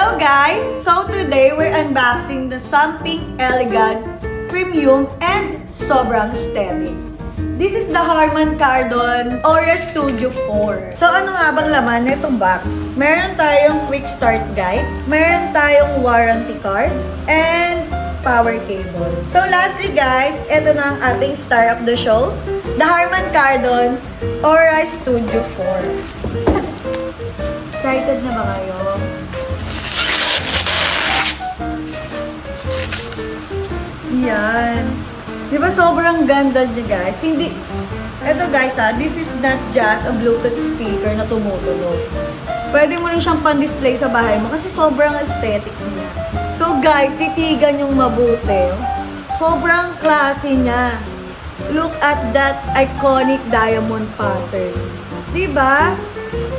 Hello guys! So today we're unboxing the Something Elegant, Premium, and sobrang aesthetic. This is the Harman Kardon Aura Studio 4. So ano nga bang laman nitong box? Meron tayong quick start guide, meron tayong warranty card, and power cable. So lastly guys, ito na ang ating star of the show, the Harman Kardon Aura Studio 4. Excited na ba kayo? Yan. Di ba sobrang ganda niya guys? Hindi, eto guys this is not just a Bluetooth speaker na tumutunog. Pwede mo rin siyang pan-display sa bahay mo kasi sobrang aesthetic niya. So guys, titigan yung mabuti. Sobrang classy niya. Look at that iconic diamond pattern. Di ba?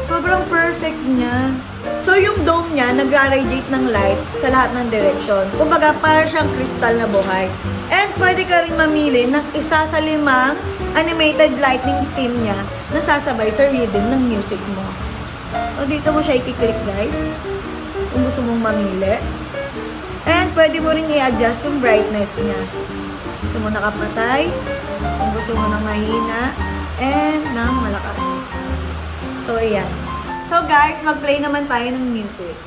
Sobrang perfect niya. So, yung dome niya, nagra-radiate ng light sa lahat ng direksyon. Kumbaga, para siyang kristal na buhay. And pwede ka rin mamili ng isa sa 5 animated lightning theme niya na sasabay sa rhythm ng music mo. O, dito mo siya i-click, guys. Kung gusto mong mamili. And pwede mo rin i-adjust yung brightness niya. Gusto mo nakapatay, kung gusto mo ng mahina, and ng malakas. So, ayan. So, guys, mag-play naman tayo ng music.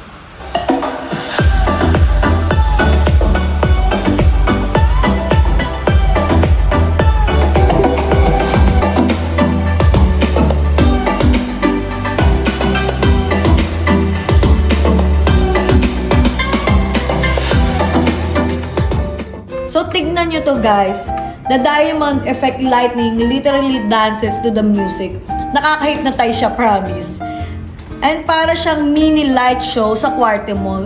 So, tignan nyo to, guys. The diamond effect lightning literally dances to the music. Nakaka-hypnotize siya, promise. And para siyang mini light show sa kwarto mo.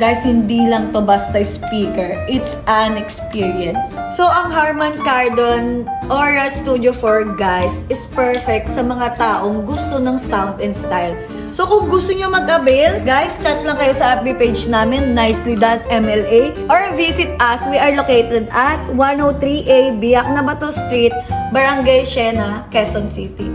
Guys, hindi lang to basta speaker. It's an experience. So, ang Harman Kardon Aura Studio 4, guys, is perfect sa mga taong gusto ng sound and style. So, kung gusto nyo mag-avail, guys, chat lang kayo sa FB page namin, nicely.mla, or visit us. We are located at 103A Biak na Bato Street, Barangay Siena, Quezon City.